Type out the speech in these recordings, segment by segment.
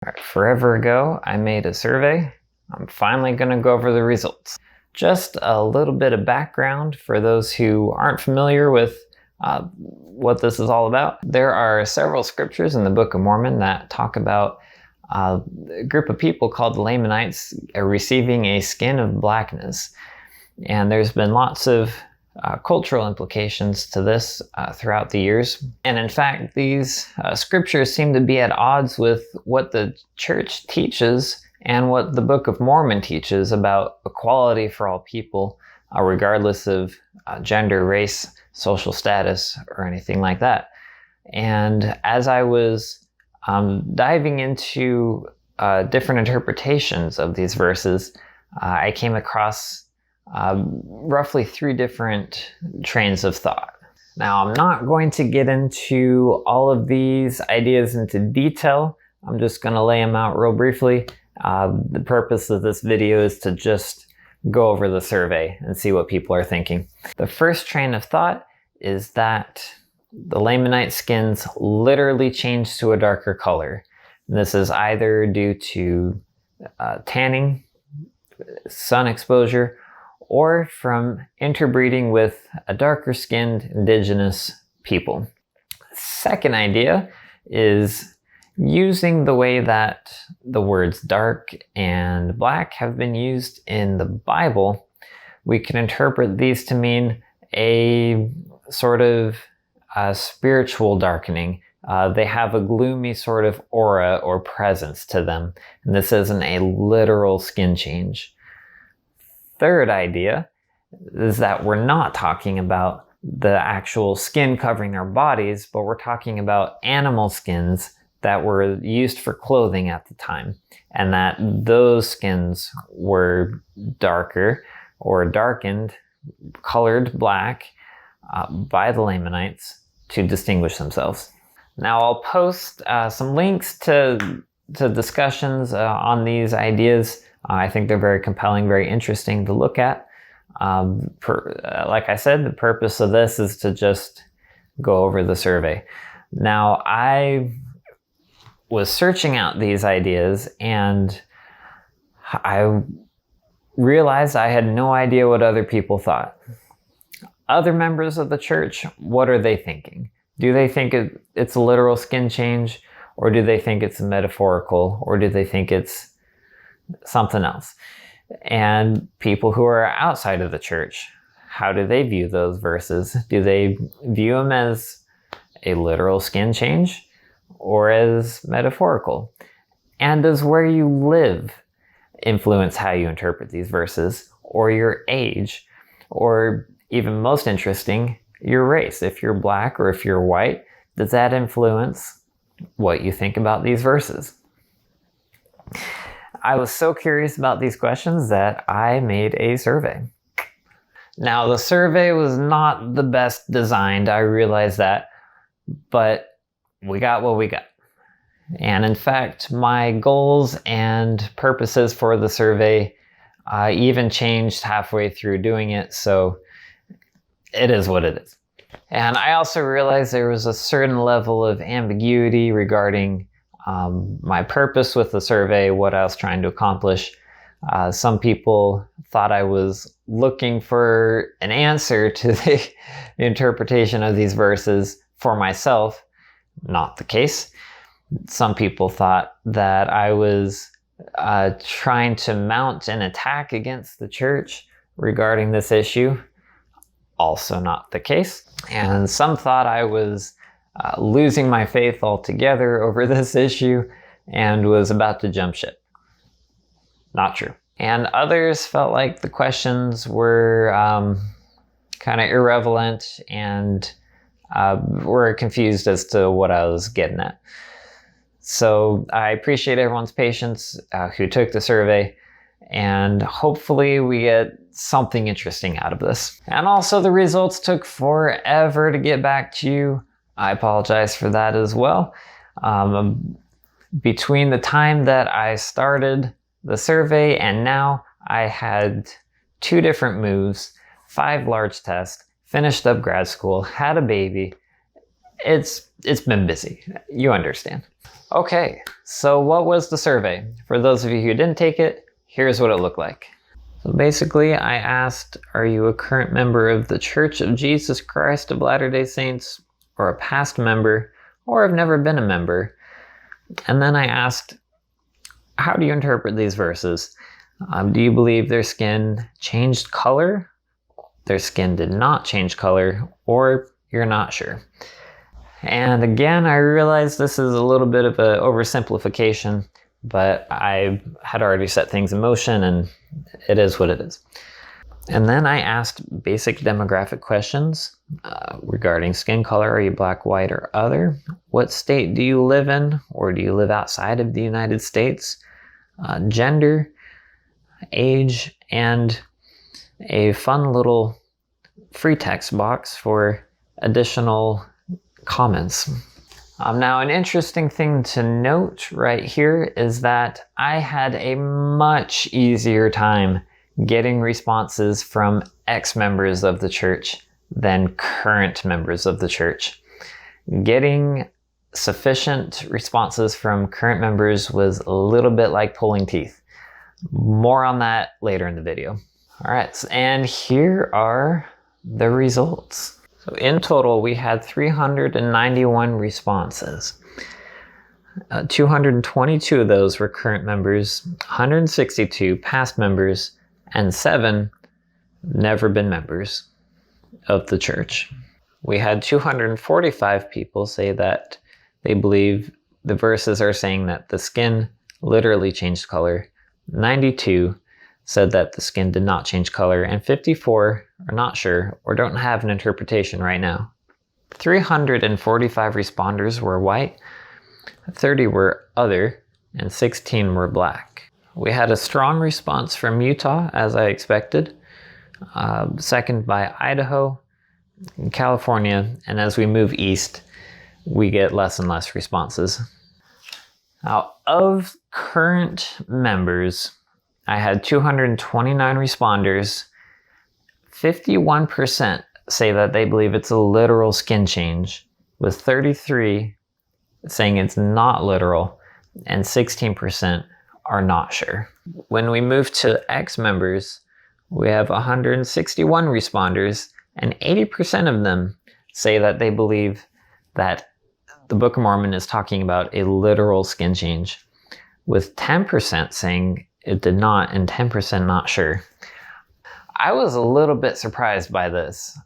All right, forever ago, I made a survey. I'm finally going to go over the results. Just a little bit of background for those who aren't familiar with what this is all about. There are several scriptures in the Book of Mormon that talk about a group of people called the Lamanites receiving a skin of blackness. And there's been lots of cultural implications to this throughout the years. And in fact, these scriptures seem to be at odds with what the church teaches and what the Book of Mormon teaches about equality for all people, regardless of gender, race, social status, or anything like that. And as I was diving into different interpretations of these verses, I came across roughly 3 different trains of thought. Now, I'm not going to get into all of these ideas into detail. I'm just going to lay them out real briefly. The purpose of this video is to just go over the survey and see what people are thinking. The first train of thought is that the Lamanite skins literally changed to a darker color. And this is either due to tanning, sun exposure, or from interbreeding with a darker skinned indigenous people. Second idea is using the way that the words dark and black have been used in the Bible. We can interpret these to mean a sort of spiritual darkening. They have a gloomy sort of aura or presence to them, and this isn't a literal skin change. Third idea is that we're not talking about the actual skin covering our bodies, but we're talking about animal skins that were used for clothing at the time, and that those skins were darker or darkened, colored black by the Lamanites to distinguish themselves. Now, I'll post some links to discussions on these ideas. I think they're very compelling, very interesting to look at. Like I said, the purpose of this is to just go over the survey. Now, I was searching out these ideas and I realized I had no idea what other people thought. Other members of the church, what are they thinking? Do they think it's a literal skin change, or do they think it's metaphorical, or do they think it's something else? And people who are outside of the church, how do they view those verses? Do they view them as a literal skin change or as metaphorical? And does where you live influence how you interpret these verses, or your age, or even most interesting, your race? If you're black or if you're white, does that influence what you think about these verses? I was so curious about these questions that I made a survey. Now, the survey was not the best designed, I realize that, but we got what we got. And in fact, my goals and purposes for the survey even changed halfway through doing it, so it is what it is. And I also realized there was a certain level of ambiguity regarding my purpose with the survey, what I was trying to accomplish. Some people thought I was looking for an answer to the interpretation of these verses for myself. Not the case. Some people thought that I was trying to mount an attack against the church regarding this issue. Also not the case. And some thought I was losing my faith altogether over this issue and was about to jump ship. Not true. And others felt like the questions were kind of irrelevant and were confused as to what I was getting at. So I appreciate everyone's patience who took the survey, and hopefully we get something interesting out of this. And also, the results took forever to get back to you. I apologize for that as well. Between the time that I started the survey and now, I had 2 different moves, 5 large tests, finished up grad school, had a baby. It's been busy. You understand. Okay, so what was the survey? For those of you who didn't take it, here's what it looked like. So basically, I asked, are you a current member of the Church of Jesus Christ of Latter-day Saints, or a past member, or have never been a member? And then I asked, how do you interpret these verses? Do you believe their skin changed color, their skin did not change color, or you're not sure? And again, I realize this is a little bit of an oversimplification, but I had already set things in motion and it is what it is. And then I asked basic demographic questions regarding skin color. Are you black, white, or other? What state do you live in, or do you live outside of the United States? Gender, age, and a fun little free text box for additional comments. Now, an interesting thing to note right here is that I had a much easier time getting responses from ex-members of the church than current members of the church. Getting sufficient responses from current members was a little bit like pulling teeth. More on that later in the video. All right, and here are the results. So in total, we had 391 responses. 222 of those were current members, 162 past members, and 7 never been members of the church. We had 245 people say that they believe the verses are saying that the skin literally changed color. 92 said that the skin did not change color, and 54 are not sure or don't have an interpretation right now. 345 responders were white, 30 were other, and 16 were black. We had a strong response from Utah, as I expected, second by Idaho, California, and as we move east, we get less and less responses. Now, of current members, I had 229 responders. 51% say that they believe it's a literal skin change, with 33 saying it's not literal, and 16% are not sure. When we move to ex-members, we have 161 responders, and 80% of them say that they believe that the Book of Mormon is talking about a literal skin change, with 10% saying it did not and 10% not sure. I was a little bit surprised by this,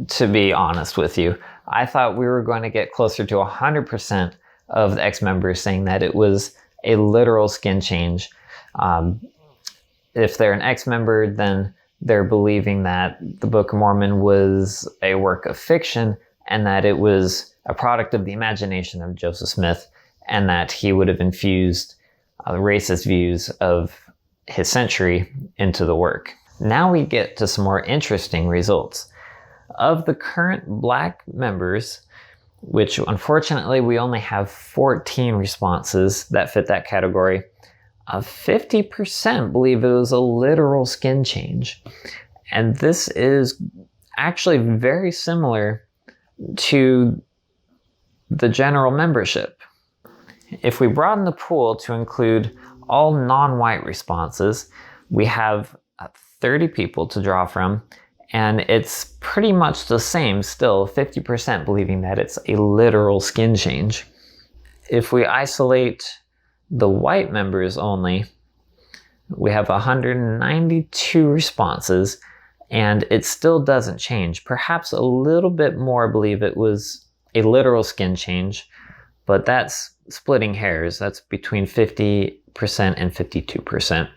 to be honest with you. I thought we were going to get closer to 100% of the ex-members saying that it was a literal skin change. If they're an ex-member, then they're believing that the Book of Mormon was a work of fiction and that it was a product of the imagination of Joseph Smith, and that he would have infused racist views of his century into the work. Now we get to some more interesting results. Of the current black members, which unfortunately we only have 14 responses that fit that category, 50% believe it was a literal skin change. And this is actually very similar to the general membership. If we broaden the pool to include all non-white responses, we have 30 people to draw from, and it's pretty much the same still, 50% believing that it's a literal skin change. If we isolate the white members only, we have 192 responses, and it still doesn't change. Perhaps a little bit more believe it was a literal skin change, but that's splitting hairs. That's between 50% and 52%.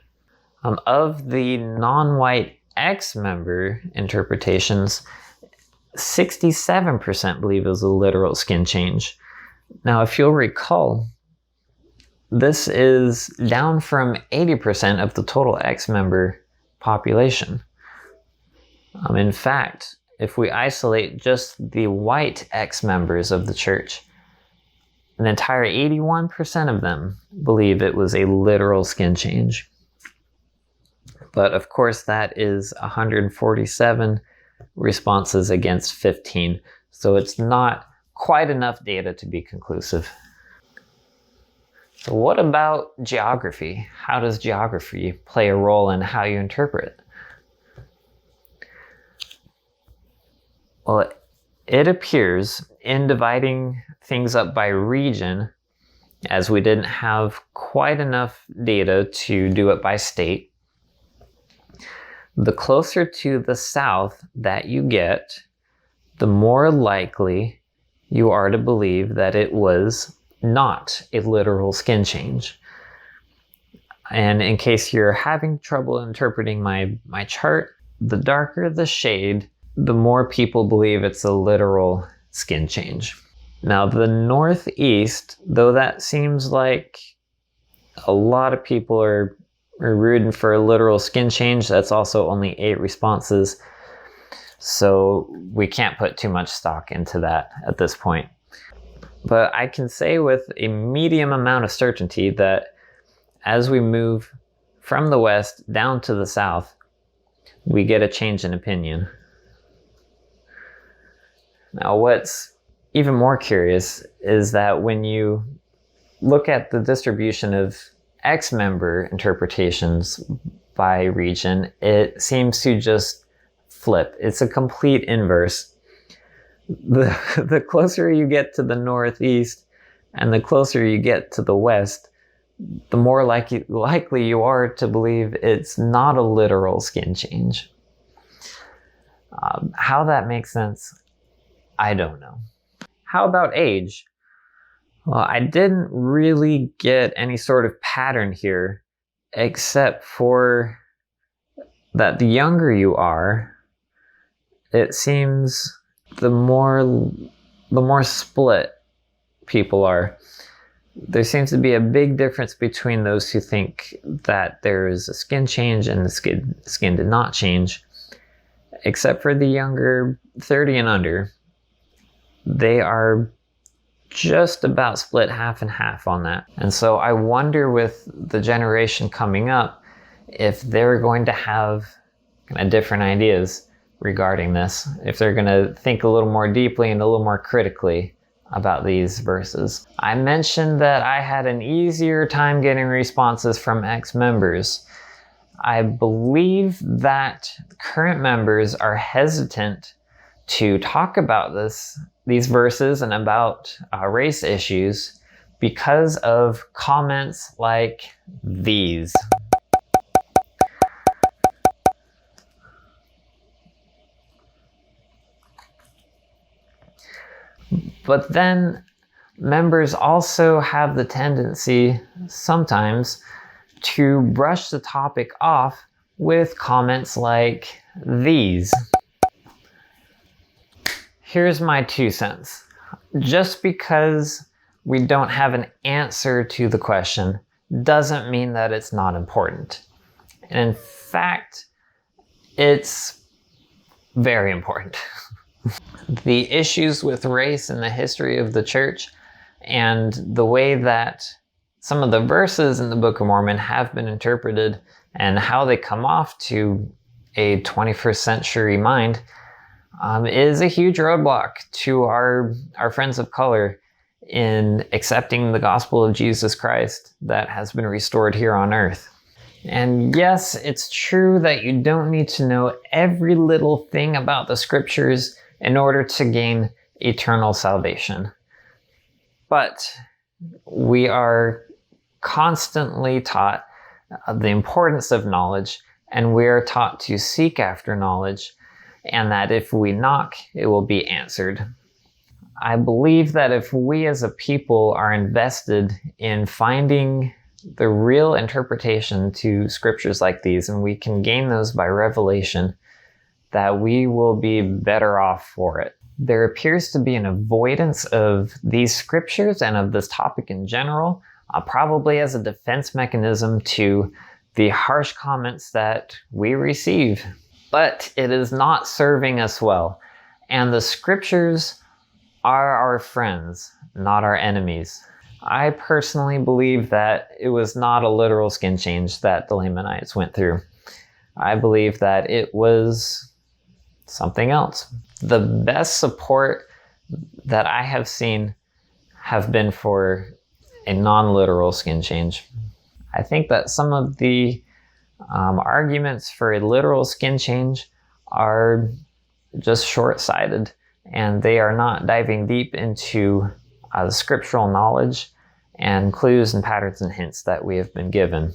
Of the non-white ex-member interpretations, 67% believe it was a literal skin change. Now, if you'll recall, this is down from 80% of the total ex-member population. In fact, if we isolate just the white ex-members of the church, an entire 81% of them believe it was a literal skin change. But of course, that is 147 responses against 15, so it's not quite enough data to be conclusive. So what about geography? How does geography play a role in how you interpret? Well, it appears in dividing things up by region, as we didn't have quite enough data to do it by state, the closer to the south that you get, the more likely you are to believe that it was not a literal skin change. And in case you're having trouble interpreting my chart, the darker the shade, the more people believe it's a literal skin change. Now, the northeast, though that seems like a lot of people are rooting for a literal skin change, that's also only 8 responses. So we can't put too much stock into that at this point. But I can say with a medium amount of certainty that as we move from the west down to the south, we get a change in opinion. Now, what's even more curious is that when you look at the distribution of ex-member interpretations by region, it seems to just flip. It's a complete inverse. The closer you get to the northeast and the closer you get to the west, the more likely you are to believe it's not a literal skin change. How that makes sense, I don't know. How about age? Well, I didn't really get any sort of pattern here, except for that the younger you are, it seems the more split people are. There seems to be a big difference between those who think that there is a skin change and the skin did not change, except for the younger 30 and under. They are just about split half and half on that. And so I wonder with the generation coming up if they're going to have kind of different ideas regarding this, if they're going to think a little more deeply and a little more critically about these verses. I mentioned that I had an easier time getting responses from ex-members. I believe that current members are hesitant to talk about these verses and about race issues because of comments like these. But then members also have the tendency sometimes to brush the topic off with comments like these. Here's my 2 cents. Just because we don't have an answer to the question doesn't mean that it's not important. And in fact, it's very important. The issues with race in the history of the church and the way that some of the verses in the Book of Mormon have been interpreted and how they come off to a 21st century mind is a huge roadblock to our friends of color in accepting the gospel of Jesus Christ that has been restored here on earth. And yes, it's true that you don't need to know every little thing about the scriptures in order to gain eternal salvation. But we are constantly taught the importance of knowledge, and we are taught to seek after knowledge, and that if we knock, it will be answered. I believe that if we as a people are invested in finding the real interpretation to scriptures like these, and we can gain those by revelation, that we will be better off for it. There appears to be an avoidance of these scriptures and of this topic in general, probably as a defense mechanism to the harsh comments that we receive. But it is not serving us well. And the scriptures are our friends, not our enemies. I personally believe that it was not a literal skin change that the Lamanites went through. I believe that it was something else. The best support that I have seen have been for a non-literal skin change. I think that some of the arguments for a literal skin change are just short-sighted, and they are not diving deep into the scriptural knowledge and clues and patterns and hints that we have been given.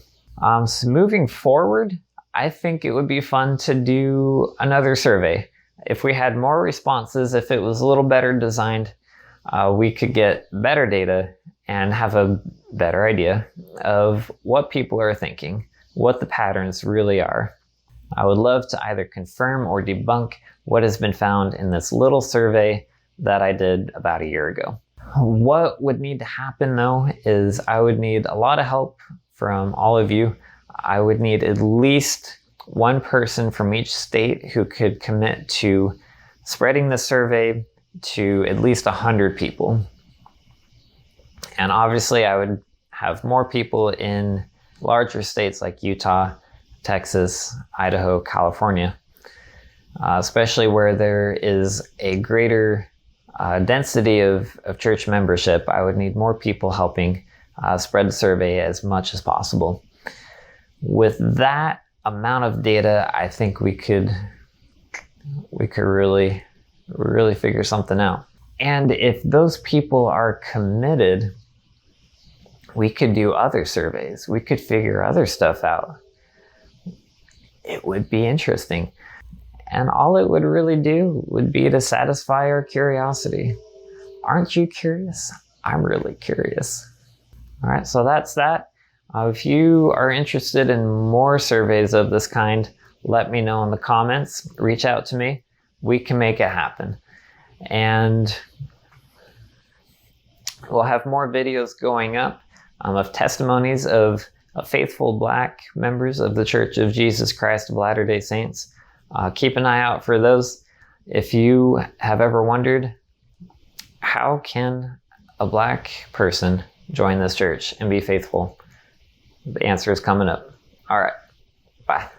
So moving forward, I think it would be fun to do another survey. If we had more responses, if it was a little better designed, we could get better data and have a better idea of what people are thinking, what the patterns really are. I would love to either confirm or debunk what has been found in this little survey that I did about a year ago. What would need to happen though is I would need a lot of help from all of you. I would need at least one person from each state who could commit to spreading the survey to at least 100 people. And obviously I would have more people in larger states like Utah, Texas, Idaho, California, especially where there is a greater density of church membership. I would need more people helping spread the survey as much as possible. With that amount of data, I think we could really figure something out. And if those people are committed, we could do other surveys. We could figure other stuff out. It would be interesting. And all it would really do would be to satisfy our curiosity. Aren't you curious? I'm really curious. All right, so that's that. If you are interested in more surveys of this kind, let me know in the comments. Reach out to me. We can make it happen. And we'll have more videos going up of testimonies of faithful Black members of the Church of Jesus Christ of Latter-day Saints. Keep an eye out for those. If you have ever wondered, how can a Black person join this church and be faithful? The answer is coming up. All right. Bye.